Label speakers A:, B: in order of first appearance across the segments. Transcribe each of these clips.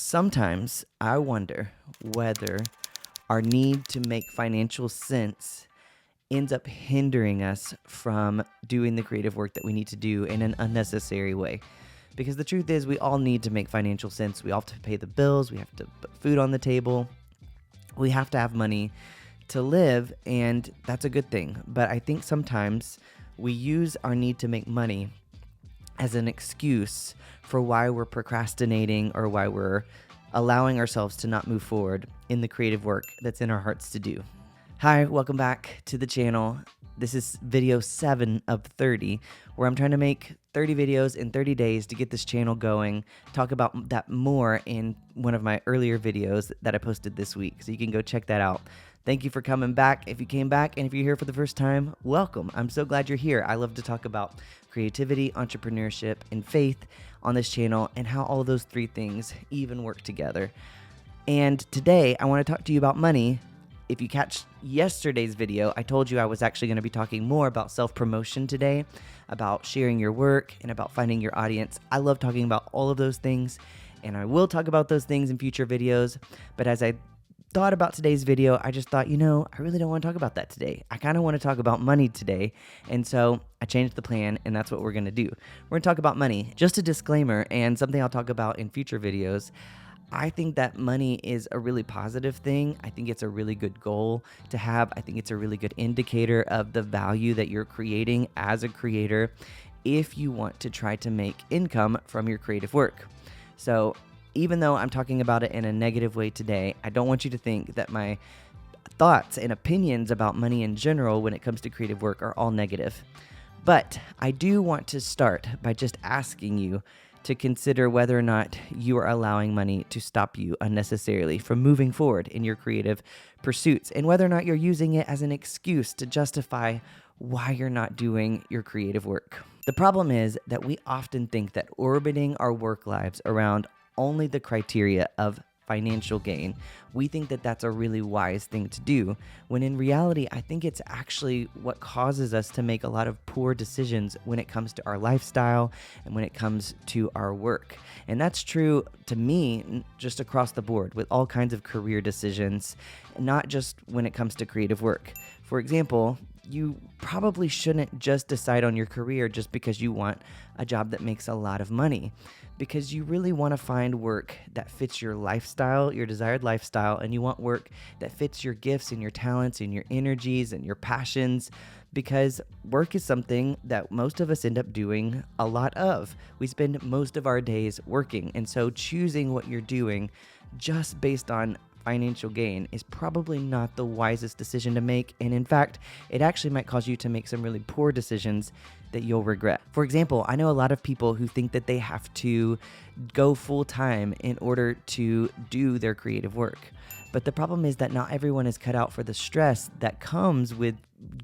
A: Sometimes I wonder whether our need to make financial sense ends up hindering us from doing the creative work that we need to do in an unnecessary way. Because the truth is, we all need to make financial sense. We all have to pay the bills, we have to put food on the table, we have to have money to live, and that's a good thing. But I think sometimes we use our need to make money as an excuse for why we're procrastinating or why we're allowing ourselves to not move forward in the creative work that's in our hearts to do. Hi, welcome back to the channel. This is video 7 of 30, where I'm trying to make 30 videos in 30 days to get this channel going. Talk about that more in one of my earlier videos that I posted this week, so you can go check that out. Thank you for coming back. If you came back and if you're here for the first time, welcome. I'm so glad you're here. I love to talk about creativity, entrepreneurship, and faith on this channel and how all of those three things even work together. And today I want to talk to you about money. If you catch yesterday's video, I told you I was actually going to be talking more about self-promotion today, about sharing your work, and about finding your audience. I love talking about all of those things, and I will talk about those things in future videos. But as I thought about today's video, I just thought, I really don't want to talk about that today. I kind of want to talk about money today. And so I changed the plan, and that's what we're going to do. We're going to talk about money. Just a disclaimer, and something I'll talk about in future videos. I think that money is a really positive thing. I think it's a really good goal to have. I think it's a really good indicator of the value that you're creating as a creator if you want to try to make income from your creative work. So even though I'm talking about it in a negative way today, I don't want you to think that my thoughts and opinions about money in general when it comes to creative work are all negative. But I do want to start by just asking you to consider whether or not you are allowing money to stop you unnecessarily from moving forward in your creative pursuits, and whether or not you're using it as an excuse to justify why you're not doing your creative work. The problem is that we often think that orbiting our work lives around only the criteria of financial gain, we think that that's a really wise thing to do, when in reality, I think it's actually what causes us to make a lot of poor decisions when it comes to our lifestyle and when it comes to our work. And that's true to me just across the board with all kinds of career decisions, not just when it comes to creative work. For example, you probably shouldn't just decide on your career just because you want a job that makes a lot of money, because you really want to find work that fits your lifestyle, your desired lifestyle, and you want work that fits your gifts and your talents and your energies and your passions, because work is something that most of us end up doing a lot of. We spend most of our days working, and so choosing what you're doing just based on financial gain is probably not the wisest decision to make, and in fact, it actually might cause you to make some really poor decisions that you'll regret. For example, I know a lot of people who think that they have to go full-time in order to do their creative work. But the problem is that not everyone is cut out for the stress that comes with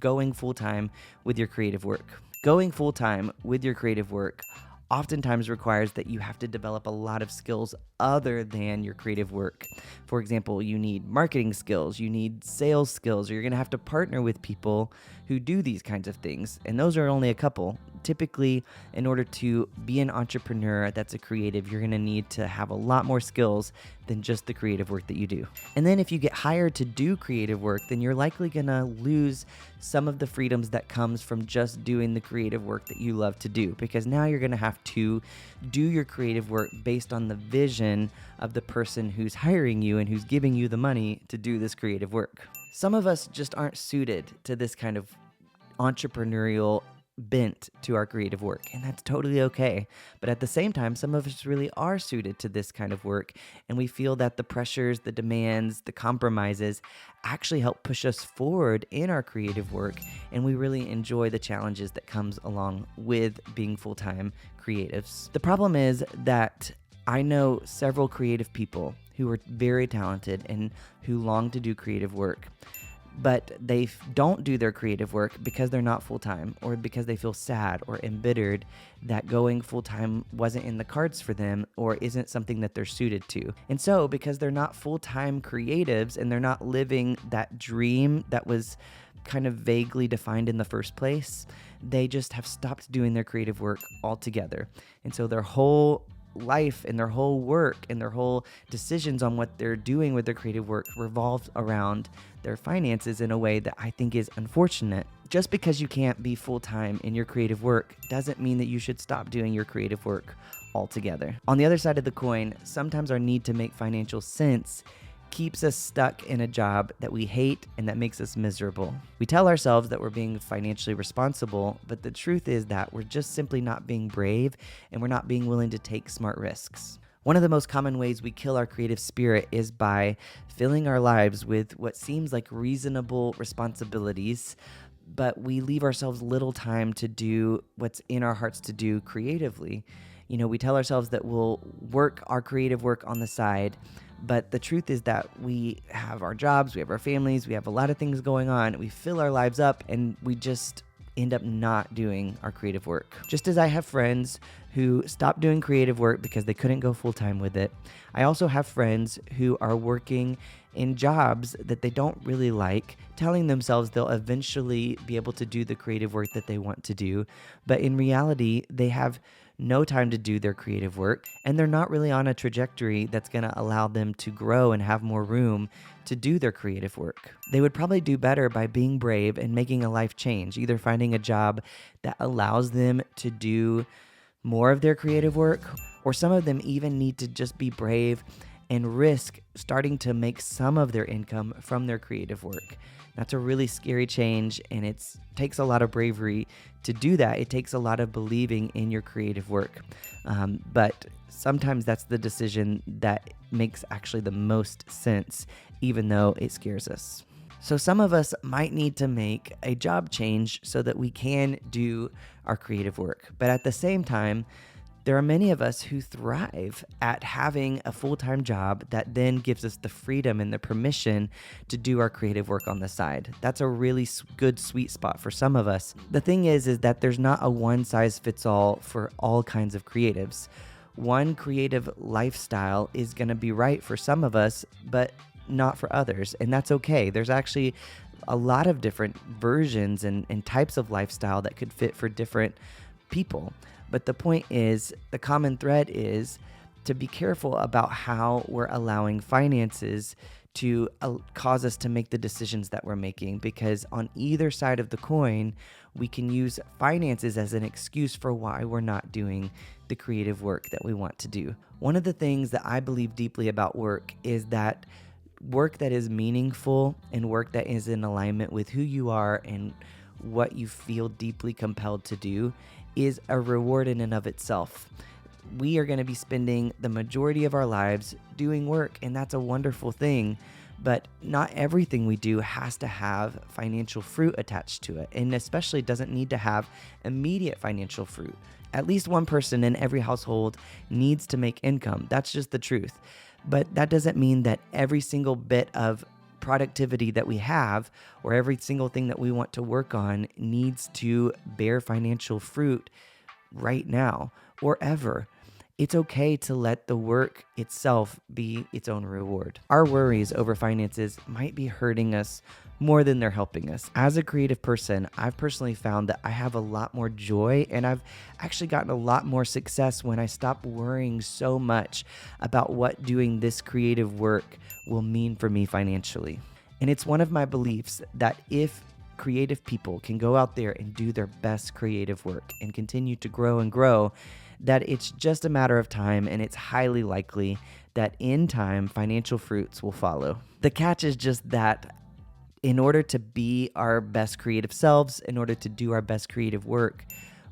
A: going full-time with your creative work. Going full-time with your creative work oftentimes requires that you have to develop a lot of skills other than your creative work. For example, you need marketing skills, you need sales skills, or you're going to have to partner with people who do these kinds of things. And those are only a couple. Typically, in order to be an entrepreneur that's a creative, you're going to need to have a lot more skills than just the creative work that you do. And then if you get hired to do creative work, then you're likely going to lose some of the freedoms that comes from just doing the creative work that you love to do, because now you're going to have to do your creative work based on the vision of the person who's hiring you and who's giving you the money to do this creative work. Some of us just aren't suited to this kind of entrepreneurial bent to our creative work, and that's totally okay. But at the same time, some of us really are suited to this kind of work, and we feel that the pressures, the demands, the compromises actually help push us forward in our creative work, and we really enjoy the challenges that comes along with being full-time creatives. The problem is that I know several creative people who are very talented and who long to do creative work, but they don't do their creative work because they're not full-time, or because they feel sad or embittered that going full-time wasn't in the cards for them or isn't something that they're suited to. And so because they're not full-time creatives and they're not living that dream that was kind of vaguely defined in the first place, they just have stopped doing their creative work altogether. And so their whole life and their whole work and their whole decisions on what they're doing with their creative work revolves around their finances in a way that I think is unfortunate. Just because you can't be full-time in your creative work doesn't mean that you should stop doing your creative work altogether. On the other side of the coin, sometimes our need to make financial sense keeps us stuck in a job that we hate and that makes us miserable. We tell ourselves that we're being financially responsible, but the truth is that we're just simply not being brave and we're not being willing to take smart risks. One of the most common ways we kill our creative spirit is by filling our lives with what seems like reasonable responsibilities, but we leave ourselves little time to do what's in our hearts to do creatively. We tell ourselves that we'll work our creative work on the side, but the truth is that we have our jobs, we have our families, we have a lot of things going on. We fill our lives up and we just end up not doing our creative work. Just as I have friends who stopped doing creative work because they couldn't go full-time with it, I also have friends who are working in jobs that they don't really like, telling themselves they'll eventually be able to do the creative work that they want to do, but in reality, they have no time to do their creative work, and they're not really on a trajectory that's going to allow them to grow and have more room to do their creative work. They would probably do better by being brave and making a life change, either finding a job that allows them to do more of their creative work, or some of them even need to just be brave and risk starting to make some of their income from their creative work. That's a really scary change, and it takes a lot of bravery to do that. It takes a lot of believing in your creative work. But sometimes that's the decision that makes actually the most sense, even though it scares us. So some of us might need to make a job change so that we can do our creative work. But at the same time, there are many of us who thrive at having a full-time job that then gives us the freedom and the permission to do our creative work on the side. That's a really good sweet spot for some of us. The thing is that there's not a one-size-fits-all for all kinds of creatives. One creative lifestyle is going to be right for some of us, but not for others, and that's okay. There's actually a lot of different versions and types of lifestyle that could fit for different people. But the point is, the common thread is to be careful about how we're allowing finances to cause us to make the decisions that we're making, because on either side of the coin, we can use finances as an excuse for why we're not doing the creative work that we want to do. One of the things that I believe deeply about work is that work that is meaningful and work that is in alignment with who you are and what you feel deeply compelled to do is a reward in and of itself. We are going to be spending the majority of our lives doing work, and that's a wonderful thing, but not everything we do has to have financial fruit attached to it, and especially doesn't need to have immediate financial fruit. At least one person in every household needs to make income. That's just the truth. But that doesn't mean that every single bit of productivity that we have or every single thing that we want to work on needs to bear financial fruit right now or ever. It's okay to let the work itself be its own reward. Our worries over finances might be hurting us more than they're helping us. As a creative person, I've personally found that I have a lot more joy, and I've actually gotten a lot more success when I stop worrying so much about what doing this creative work will mean for me financially. And it's one of my beliefs that if creative people can go out there and do their best creative work and continue to grow and grow, that it's just a matter of time, and it's highly likely that in time, financial fruits will follow. The catch is just that in order to be our best creative selves, in order to do our best creative work,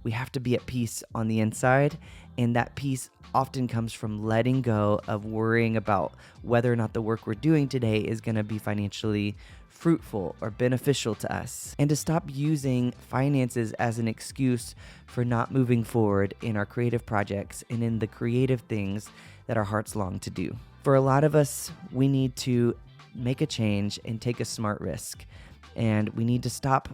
A: we have to be at peace on the inside, and that peace often comes from letting go of worrying about whether or not the work we're doing today is going to be financially fruitful or beneficial to us, and to stop using finances as an excuse for not moving forward in our creative projects and in the creative things that our hearts long to do. For a lot of us, we need to make a change and take a smart risk, and we need to stop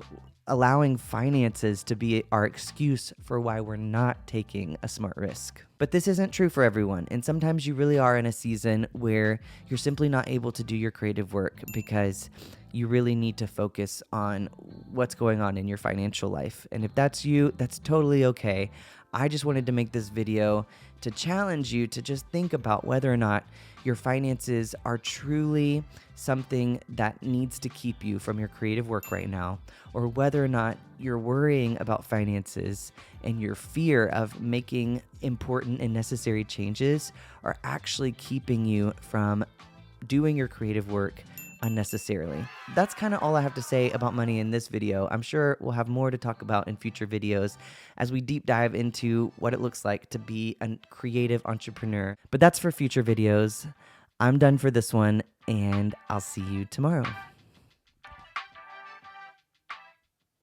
A: allowing finances to be our excuse for why we're not taking a smart risk. But this isn't true for everyone, and sometimes you really are in a season where you're simply not able to do your creative work because you really need to focus on what's going on in your financial life. And if that's you, that's totally okay. I just wanted to make this video to challenge you to just think about whether or not your finances are truly something that needs to keep you from your creative work right now, or whether or not you're worrying about finances and your fear of making important and necessary changes are actually keeping you from doing your creative work unnecessarily. That's kind of all I have to say about money in this video. I'm sure we'll have more to talk about in future videos as we deep dive into what it looks like to be a creative entrepreneur. But that's for future videos. I'm done for this one, and I'll see you tomorrow.